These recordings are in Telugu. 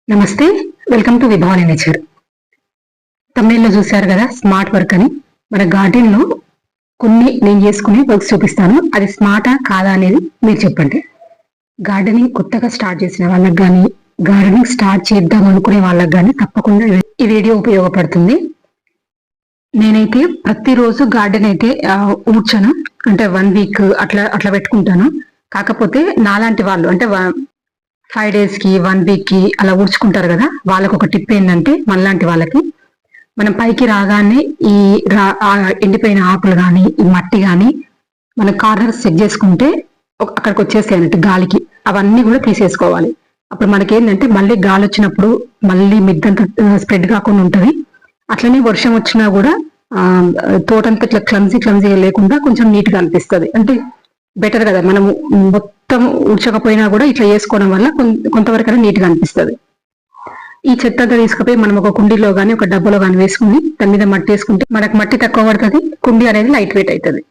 నమస్తే, వెల్కమ్ టు విభావని నేచర్. తమిళలో చూశారు కదా స్మార్ట్ వర్క్ అని. మన గార్డెన్ లో కొన్ని నేను చేసుకునే వర్క్స్ చూపిస్తాను. అది స్మార్టా కాదా అనేది మీరు చెప్పండి. గార్డెనింగ్ కొత్తగా స్టార్ట్ చేసిన వాళ్ళకి కానీ, గార్డెనింగ్ స్టార్ట్ చేద్దాం అనుకునే వాళ్ళకి కానీ తప్పకుండా ఈ వీడియో ఉపయోగపడుతుంది. నేనైతే ప్రతిరోజు గార్డెన్ అయితే ఊడ్చాను, అంటే 1 వీక్ అట్లా అట్లా పెట్టుకుంటాను. కాకపోతే నాలాంటి వాళ్ళు అంటే 5 days కి 1 వీక్ కి అలా ఊడ్చుకుంటారు కదా, వాళ్ళకు ఒక టిప్ ఏంటంటే మనలాంటి వాళ్ళకి మనం పైకి రాగానే ఈ ఎండిపోయిన ఆకులు కానీ ఈ మట్టి కానీ మన కార్నర్స్ చెక్ చేసుకుంటే అక్కడికి వచ్చేస్తాయి అన్నట్టు గాలికి. అవన్నీ కూడా తీసేసుకోవాలి. అప్పుడు మనకి ఏంటంటే మళ్ళీ గాలి వచ్చినప్పుడు మళ్ళీ మిద్దంతా స్ప్రెడ్ కాకుండా ఉంటది. అట్లనే వర్షం వచ్చినా కూడా తోటంతా ఇట్లా క్లమ్జీగా లేకుండా కొంచెం నీట్ గా అనిపిస్తుంది. అంటే బెటర్ కదా, మనం మొత్తం ఊడ్చకపోయినా కూడా ఇట్లా చేసుకోవడం వల్ల కొంతవరకు నీట్ గా అనిపిస్తుంది. ఈ చెత్త అంతా తీసుకుపోయి మనం ఒక కుండీలో కానీ ఒక డబ్బాలో కానీ వేసుకుని దాని మీద మట్టి వేసుకుంటే మనకు మట్టి తక్కువ పడుతుంది, కుండీ అనేది లైట్ వెయిట్ అవుతుంది.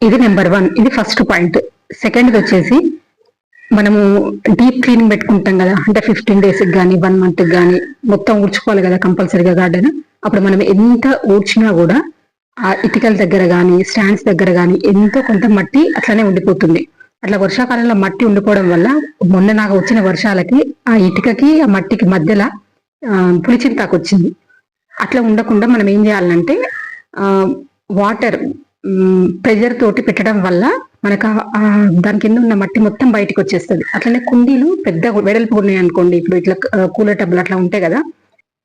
ఇది నెంబర్ 1. ఇది ఫస్ట్ పాయింట్. సెకండ్ వచ్చేసి మనము డీప్ క్లీనింగ్ పెట్టుకుంటాం కదా, అంటే 15 days కానీ 1 month కానీ మొత్తం ఊడ్చుకోవాలి కదా కంపల్సరీగా గార్డెన్. అప్పుడు మనం ఎంత ఊడ్చినా కూడా ఆ ఇటుకల దగ్గర కానీ స్టాండ్స్ దగ్గర కానీ ఎంతో కొంత మట్టి అట్లానే ఉండిపోతుంది. అట్లా వర్షాకాలంలో మట్టి ఉండిపోవడం వల్ల మొన్న నాకు వచ్చిన వర్షాలకి ఆ ఇటుకకి ఆ మట్టికి మధ్యలో పులిచింతాకు వచ్చింది. అట్లా ఉండకుండా మనం ఏం చేయాలంటే వాటర్ ప్రెజర్ తోటి పెట్టడం వల్ల మనకు దాని కింద ఉన్న మట్టి మొత్తం బయటకు వచ్చేస్తుంది. అట్లనే కుండీలు పెద్ద వెడల్పు ఉన్నాయి అనుకోండి, ఇప్పుడు ఇట్లా కూలర్ టబ్బులు అట్లా ఉంటాయి కదా,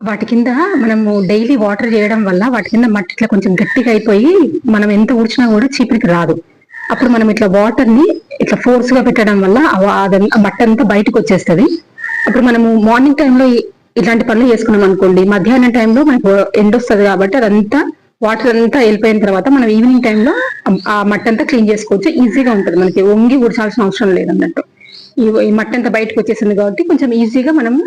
వాటి కింద మనము డైలీ వాటర్ చేయడం వల్ల వాటి కింద మట్టి ఇట్లా కొంచెం గట్టిగా అయిపోయి మనం ఎంత ఊడ్చినా కూడా చీపురికి రాదు. అప్పుడు మనం ఇట్లా వాటర్ ని ఇట్లా ఫోర్స్ గా పెట్టడం వల్ల మట్టి అంతా బయటకు వచ్చేస్తుంది. అప్పుడు మనము మార్నింగ్ టైంలో ఇట్లాంటి పనులు చేసుకున్నాం అనుకోండి, మధ్యాహ్నం టైంలో మనకు ఎండ వస్తుంది కాబట్టి అదంతా వాటర్ అంతా వెళ్ళిపోయిన తర్వాత మనం ఈవినింగ్ టైంలో ఆ మట్టి అంతా క్లీన్ చేసుకోవచ్చు. ఈజీగా ఉంటుంది, మనకి వంగి ఊడ్చాల్సిన అవసరం లేదన్నట్టు. ఈ మట్టి అంతా బయటకు వచ్చేసింది కాబట్టి కొంచెం ఈజీగా మనము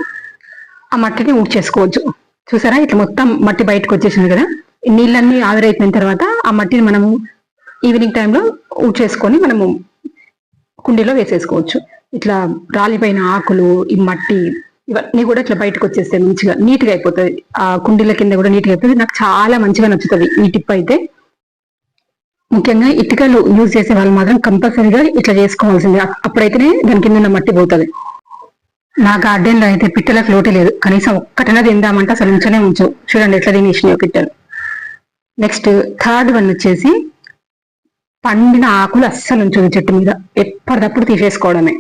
ఆ మట్టిని ఊడ్చేసుకోవచ్చు. చూసారా, ఇట్లా మొత్తం మట్టి బయటకు వచ్చేసింది కదా. నీళ్ళన్నీ ఆవిరైపోయిన తర్వాత ఆ మట్టిని మనము ఈవినింగ్ టైంలో ఊడ్చేసుకొని మనము కుండీలో వేసేసుకోవచ్చు. ఇట్లా రాలిపోయిన ఆకులు ఈ మట్టి ఇవన్నీ కూడా ఇట్లా బయటకు వచ్చేస్తే మంచిగా నీట్ గా అయిపోతుంది. ఆ కుండీల కింద కూడా నీట్ గా అయిపోతుంది. నాకు చాలా మంచిగా నచ్చుతుంది ఈ టిప్ అయితే. ముఖ్యంగా ఇటుకలు యూజ్ చేసే వాళ్ళు మాత్రం కంపల్సరీగా ఇట్లా చేసుకోవాల్సింది, అప్పుడైతేనే దాని కింద ఉన్న మట్టి పోతుంది. నా గార్డెన్ లో అయితే పిట్టలకు లోటు లేదు. కనీసం ఒక్కటైనా తిందామంటే అసలు ఉంచనే ఉంచు. చూడండి ఎట్లా తినేసినాయో పిట్టలు. నెక్స్ట్ థర్డ్ వన్ వచ్చేసి పండిన ఆకులు అస్సలు ఉంచదు చెట్టు మీద, ఎప్పటికప్పుడు తీసేసుకోవడమే.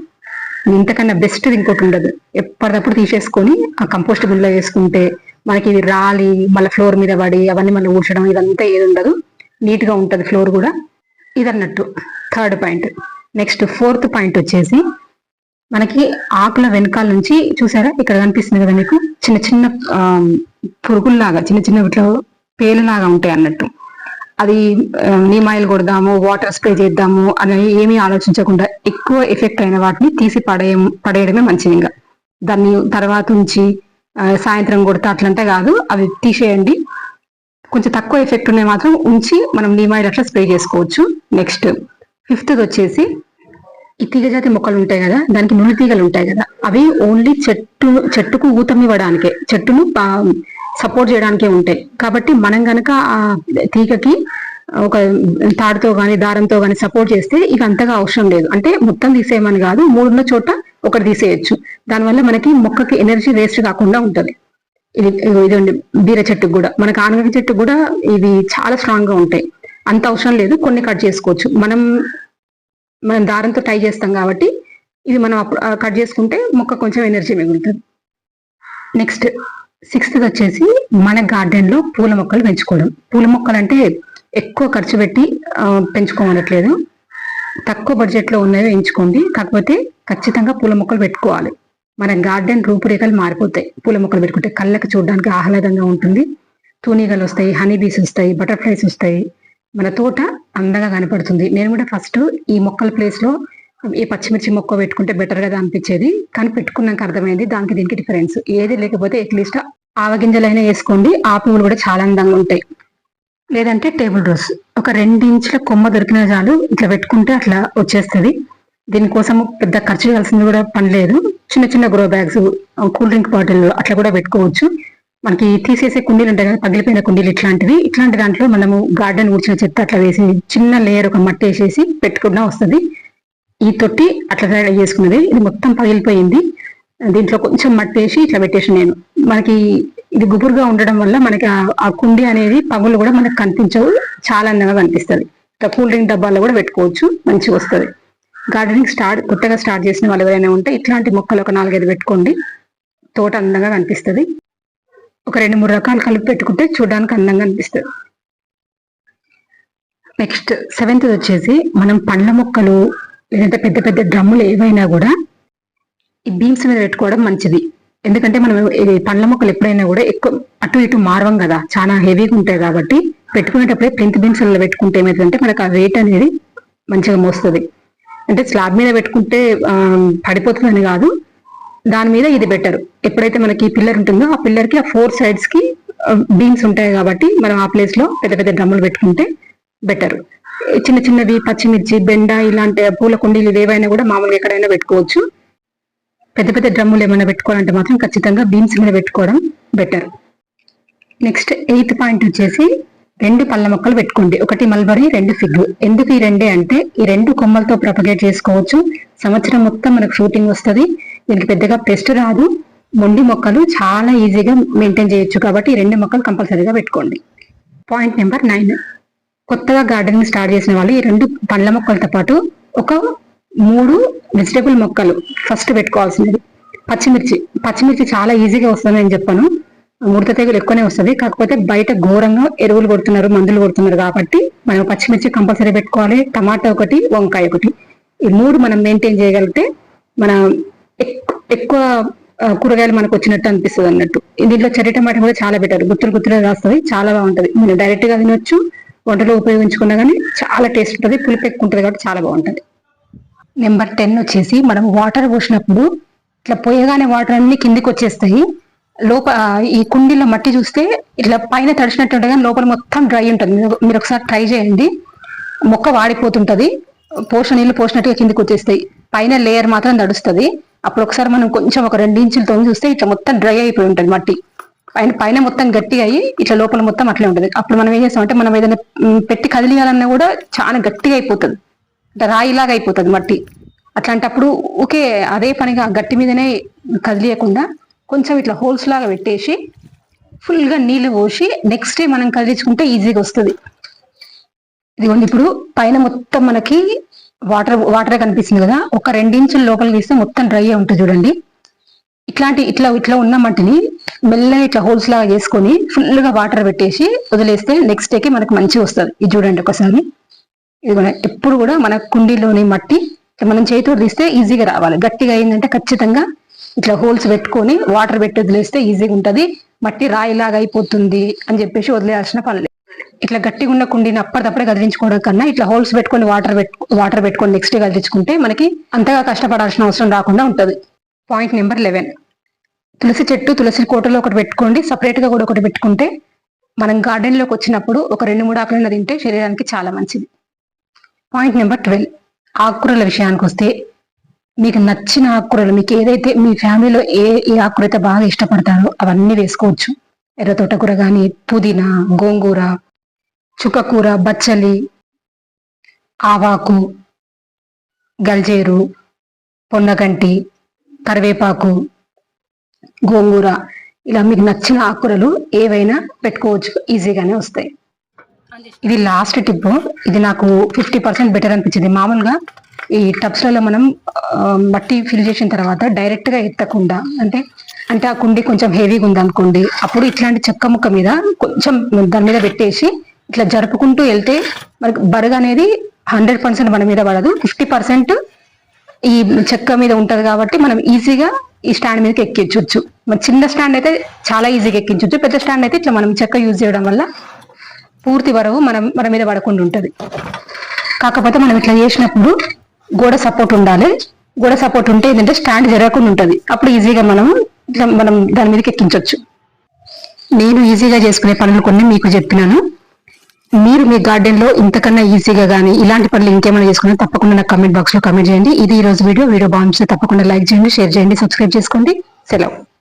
ఇంతకన్నా బెస్ట్ ఇంకోటి ఉండదు. ఎప్పటికప్పుడు తీసేసుకొని ఆ కంపోస్ట్ బిన్లో వేసుకుంటే మనకి ఇది రాలి మళ్ళీ ఫ్లోర్ మీద పడి అవన్నీ మళ్ళీ ఊడ్చడం ఇదంతా ఏది ఉండదు, నీట్ గా ఉంటది ఫ్లోర్ కూడా. ఇది అన్నట్టు third point. Next fourth point వచ్చేసి మనకి ఆకుల వెనకాల నుంచి చూసారా, ఇక్కడ కనిపిస్తుంది కదా మీకు చిన్న చిన్న పురుగుల్లాగా చిన్న చిన్న ఇట్లా పేలులాగా ఉంటాయి అన్నట్టు. అది నీమ్ ఆయిల్ కొడదాము, వాటర్ స్ప్రే చేద్దాము అని ఏమీ ఆలోచించకుండా ఎక్కువ ఎఫెక్ట్ అయిన వాటిని తీసి పడేయడమే మంచిది. ఇంకా దాన్ని తర్వాత నుంచి సాయంత్రం కొడతా అట్లంటే కాదు, అవి తీసేయండి. కొంచెం తక్కువ ఎఫెక్ట్ ఉన్నాయి మాత్రం ఉంచి మనం నీమ్ ఆయిల్ అట్లా స్ప్రే చేసుకోవచ్చు. నెక్స్ట్ ఫిఫ్త్ వచ్చేసి ఈ తీగజాతి మొక్కలు ఉంటాయి కదా, దానికి నులి తీగలు ఉంటాయి కదా, అవి ఓన్లీ చెట్టుకు ఊతం ఇవ్వడానికే, చెట్టును సపోర్ట్ చేయడానికే ఉంటాయి. కాబట్టి మనం గనక ఆ తీగకి ఒక తాడుతో గాని దారంతో గాని సపోర్ట్ చేస్తే ఇక అంతగా అవసరం లేదు. అంటే మొత్తం తీసేయమని కాదు, 3 చోట ఒకటి తీసేయచ్చు. దానివల్ల మనకి మొక్కకి ఎనర్జీ వేస్ట్ కాకుండా ఉంటది. ఇదండి బీర చెట్టుకు కూడా, మనకి ఆనగ చెట్టుకు కూడా ఇవి చాలా స్ట్రాంగ్ గా ఉంటాయి. అంత అవసరం లేదు, కొన్ని కట్ చేసుకోవచ్చు. మనం దారంతో టై చేస్తాం కాబట్టి ఇది మనం కట్ చేసుకుంటే మొక్క కొంచెం ఎనర్జీ మిగులుతుంది. నెక్స్ట్ 6th వచ్చేసి మన గార్డెన్ లో పూల మొక్కలు పెంచుకోవడం. పూల మొక్కలు అంటే ఎక్కువ ఖర్చు పెట్టి పెంచుకోమనట్లేదు, తక్కువ బడ్జెట్ లో ఉన్నవి ఎంచుకోండి. కాకపోతే ఖచ్చితంగా పూల మొక్కలు పెట్టుకోవాలి. మన గార్డెన్ రూపురేఖలు మారిపోతాయి పూల మొక్కలు పెట్టుకుంటే. కళ్ళకి చూడడానికి ఆహ్లాదంగా ఉంటుంది. తూనీగలు వస్తాయి, హనీ బీస్ వస్తాయి, బటర్ఫ్లైస్ వస్తాయి, మన తోట అందంగా కనపడుతుంది. నేను కూడా ఫస్ట్ ఈ మొక్కల ప్లేస్ లో ఈ పచ్చిమిర్చి మొక్క పెట్టుకుంటే బెటర్ కదా అనిపించేది, కానీ పెట్టుకున్నాక అర్థమైంది దానికి దీనికి డిఫరెన్స్. ఏది లేకపోతే అట్లీస్ట్ ఆవగింజలైనా వేసుకోండి, ఆ పువ్వులు కూడా చాలా అందంగా ఉంటాయి. లేదంటే టేబుల్ రోజ్ ఒక 2 ఇంచుల కొమ్మ దొరికిన చాలు, ఇట్లా పెట్టుకుంటే అట్లా వచ్చేస్తుంది. దీనికోసం పెద్ద ఖర్చు చేయాల్సింది కూడా పని లేదు. చిన్న చిన్న grow bags, cool drink bottle అట్లా కూడా పెట్టుకోవచ్చు. మనకి తీసేసే కుండీలు ఉంటాయి కదా, పగిలిపోయిన కుండీలు, ఇట్లాంటి దాంట్లో మనము గార్డెన్ ఊడ్చిన చెత్త అట్లా వేసి చిన్న లేయర్ ఒక మట్టి వేసేసి పెట్టుకున్నా వస్తుంది. ఈ తొట్టి అట్లా తయారు చేసుకున్నది, ఇది మొత్తం పగిలిపోయింది. దీంట్లో కొంచెం మట్టి వేసి ఇట్లా పెట్టేసి నేను, మనకి ఇది గుబురుగా ఉండడం వల్ల మనకి ఆ కుండీ అనేది పగులు కూడా మనకు కనిపించవు, చాలా అందంగా కనిపిస్తుంది. ఇట్లా కూల్ డ్రింక్ డబ్బాల్లో కూడా పెట్టుకోవచ్చు, మంచిగా వస్తుంది. గార్డెనింగ్ కొత్తగా స్టార్ట్ చేసిన వాళ్ళు ఎవరైనా ఉంటే ఇట్లాంటి మొక్కలు ఒక 4-5 పెట్టుకోండి, తోట అందంగా కనిపిస్తుంది. ఒక 2-3 రకాలు కలిపి పెట్టుకుంటే చూడడానికి అందంగా అనిపిస్తుంది. నెక్స్ట్ 7th వచ్చేసి మనం పండ్ల మొక్కలు లేదంటే పెద్ద పెద్ద డ్రమ్ములు ఏవైనా కూడా ఈ బీమ్స్ మీద పెట్టుకోవడం మంచిది. ఎందుకంటే మనం పండ్ల మొక్కలు ఎప్పుడైనా కూడా ఎక్కువ అటు ఇటు మారవం కదా, చాలా హెవీగా ఉంటాయి కాబట్టి పెట్టుకునేటప్పుడే ప్లింత్ బీమ్స్ పెట్టుకుంటే ఏమైందంటే మనకు ఆ వెయిట్ అనేది మంచిగా మోస్తుంది. అంటే స్లాబ్ మీద పెట్టుకుంటే పడిపోతుందని కాదు, దాని మీద ఇది బెటర్. ఎప్పుడైతే మనకి పిల్లర్ ఉంటుందో ఆ పిల్లర్ కి ఆ 4 sides కి బీమ్స్ ఉంటాయి కాబట్టి మనం ఆ ప్లేస్ లో పెద్ద పెద్ద డ్రమ్ములు పెట్టుకుంటే బెటర్. చిన్న చిన్నవి పచ్చిమిర్చి, బెండ ఇలాంటి పూల కుండీలు ఏవైనా కూడా మామూలుగా ఎక్కడైనా పెట్టుకోవచ్చు. పెద్ద పెద్ద డ్రమ్ములు ఏమైనా పెట్టుకోవాలంటే మాత్రం ఖచ్చితంగా బీమ్స్ మీద పెట్టుకోవడం బెటర్. నెక్స్ట్ 8th పాయింట్ వచ్చేసి 2 పళ్ళ మొక్కలు పెట్టుకోండి, 1 మల్బరీ 2 ఫిగ్. ఎందుకు ఈ 2 అంటే ఈ 2 కొమ్మలతో ప్రొపగేట్ చేసుకోవచ్చు, సంవత్సరం మొత్తం మనకు షూటింగ్ వస్తుంది, దీనికి పెద్దగా పెస్ట్ రాదు, మొండి మొక్కలు చాలా ఈజీగా మెయింటైన్ చేయొచ్చు. కాబట్టి ఈ 2 మొక్కలు కంపల్సరీగా పెట్టుకోండి. పాయింట్ నెంబర్ 9, కొత్తగా గార్డెనింగ్ స్టార్ట్ చేసిన వాళ్ళు ఈ 2 పండ్ల మొక్కలతో పాటు ఒక 3 వెజిటేబుల్ మొక్కలు ఫస్ట్ పెట్టుకోవాల్సినది. పచ్చిమిర్చి చాలా ఈజీగా వస్తుంది అని చెప్పాను, ముడత తెగులు ఎక్కువనే వస్తుంది. కాకపోతే బయట ఘోరంగా ఎరువులు కొడుతున్నారు, మందులు కొడుతున్నారు కాబట్టి మనం పచ్చిమిర్చి కంపల్సరీ పెట్టుకోవాలి. టమాటా 1, వంకాయ 1, ఈ 3 మనం మెయింటైన్ చేయగలిగితే మన ఎక్కువ కూరగాయలు మనకు వచ్చినట్టు అనిపిస్తుంది అన్నట్టు. దీంట్లో చెర్రీ టమాటా కూడా చాలా బెటర్, గుత్తులుగా రాస్తుంది, చాలా బాగుంటుంది. మనం డైరెక్ట్ గా తినొచ్చు, వంటలో ఉపయోగించుకున్నా కానీ చాలా టేస్ట్ ఉంటుంది, పులుపు ఎక్కువ ఉంటుంది కాబట్టి చాలా బాగుంటుంది. నెంబర్ 10 వచ్చేసి మనం వాటర్ పోసినప్పుడు ఇట్లా పోయగానే వాటర్ అన్ని కిందికి వచ్చేస్తాయి. ఈ కుండీలో మట్టి చూస్తే ఇట్లా పైన తడిచినట్టు ఉంటుంది కానీ లోపల మొత్తం డ్రై ఉంటుంది. మీరు ఒకసారి ట్రై చేయండి, మొక్క వాడిపోతుంటది, నీళ్ళు పోసినట్టుగా కిందికి వచ్చేస్తాయి, పైన లేయర్ మాత్రం తడుస్తుంది. అప్పుడు ఒకసారి మనం కొంచెం ఒక 2 ఇంచులు తొంగి చూస్తే ఇట్లా మొత్తం డ్రై అయిపోయి ఉంటుంది మట్టి, పైన మొత్తం గట్టిగా అయ్యి ఇట్లా లోపల మొత్తం అట్లే ఉంటుంది. అప్పుడు మనం ఏం చేస్తామంటే మనం ఏదైనా పెట్టి కదిలియాలన్నా కూడా చాలా గట్టిగా అయిపోతుంది, అంటే రాయిలాగా అయిపోతుంది మట్టి. అట్లాంటప్పుడు ఓకే, అదే పనిగా గట్టి మీదనే కదిలియకుండా కొంచెం ఇట్లా హోల్స్ లాగా పెట్టేసి ఫుల్ గా నీళ్లు పోసి నెక్స్ట్ డే మనం కదిలించుకుంటే ఈజీగా వస్తుంది. ఇదిగోండి, ఇప్పుడు పైన మొత్తం మనకి వాటరే కనిపిస్తుంది కదా, ఒక 2 ఇంచుల లోపల తీస్తే మొత్తం డ్రై అయి ఉంటుంది చూడండి. ఇట్లా ఉన్న మట్టిని మెల్లగా ఇట్లా హోల్స్ లాగా చేసుకొని ఫుల్ గా వాటర్ పెట్టేసి వదిలేస్తే నెక్స్ట్ డేకి మనకు మంచిగా వస్తుంది. ఇది చూడండి ఒకసారి. ఇది ఎప్పుడు కూడా మన కుండీలోని మట్టి మనం చేతితో తీస్తే ఈజీగా రావాలి. గట్టిగా అయిందంటే ఖచ్చితంగా ఇట్లా హోల్స్ పెట్టుకొని వాటర్ పెట్టి వదిలేస్తే ఈజీగా ఉంటుంది. మట్టి రాయిలాగా అయిపోతుంది అని చెప్పేసి వదిలేయాల్సిన పని. ఇట్లా గట్టిగా ఉన్న కుండీని అప్పటిదప్పుడే కదిలించుకోవడం కన్నా ఇట్లా హోల్స్ పెట్టుకొని వాటర్ పెట్టుకొని నెక్స్ట్ డే కదిలించుకుంటే మనకి అంతగా కష్టపడాల్సిన అవసరం రాకుండా ఉంటుంది. పాయింట్ నెంబర్ 11, తులసి కోటలో ఒకటి పెట్టుకోండి, సపరేట్ గా కూడా ఒకటి పెట్టుకుంటే మనం గార్డెన్ లోకి వచ్చినప్పుడు ఒక 2-3 ఆకులను తింటే శరీరానికి చాలా మంచిది. పాయింట్ నెంబర్ 12, ఆకుకూరల విషయానికి వస్తే మీకు నచ్చిన ఆకుకూరలు, మీకు ఏదైతే మీ ఫ్యామిలీలో ఏ ఆకుకూర అయితే బాగా ఇష్టపడతారో అవన్నీ వేసుకోవచ్చు. ఎర్ర తోటకూర కానీ, పుదీనా, గోంగూర, చుక్కకూర, బచ్చలి, ఆవాకు, గల్జేరు, పొన్నగంటి, కరివేపాకు, గోంగూర, ఇలా మీకు నచ్చిన ఆకుకూరలు ఏవైనా పెట్టుకోవచ్చు, ఈజీగానే వస్తాయి. ఇది లాస్ట్ టిప్, ఇది నాకు 50% బెటర్ అనిపించింది. మామూలుగా ఈ టబ్స్లలో మనం మట్టి ఫిల్ చేసిన తర్వాత డైరెక్ట్ గా ఎత్తకుండా, అంటే ఆ కుండీ కొంచెం హెవీగా ఉంది అనుకోండి, అప్పుడు ఇట్లాంటి చెక్క ముక్క మీద కొంచెం దాని మీద పెట్టేసి ఇట్లా జరుపుకుంటూ వెళ్తే మనకి బరుగు అనేది 100% మన మీద పడదు, 50% ఈ చెక్క మీద ఉంటది కాబట్టి మనం ఈజీగా ఈ స్టాండ్ మీదకి ఎక్కించవచ్చు. మన చిన్న స్టాండ్ అయితే చాలా ఈజీగా ఎక్కించవచ్చు, పెద్ద స్టాండ్ అయితే ఇట్లా మనం చెక్క యూజ్ చేయడం వల్ల పూర్తి బరువు మన మీద పడకుండా ఉంటది. కాకపోతే మనం ఇట్లా చేసినప్పుడు గోడ సపోర్ట్ ఉండాలి. గోడ సపోర్ట్ ఉంటే ఏంటంటే స్టాండ్ జరగకుండా ఉంటది, అప్పుడు ఈజీగా మనం దాని మీదకి ఎక్కించవచ్చు. నేను ఈజీగా చేసుకునే పనులు కొన్ని మీకు చెప్పినాను. మీరు మీ గార్డెన్ లో ఇంతకన్నా ఈజీగా గానీ ఇలాంటి పనులు ఇంకేమైనా చేసుకున్నా తప్పకుండా నాకు కమెంట్ బాక్స్ లో కమెంట్ చేయండి. ఇది ఈ రోజు వీడియో బాగుంటే తప్పకుండా లైక్ చేయండి, షేర్ చేయండి, సబ్స్క్రైబ్ చేసుకోండి. సెలవు.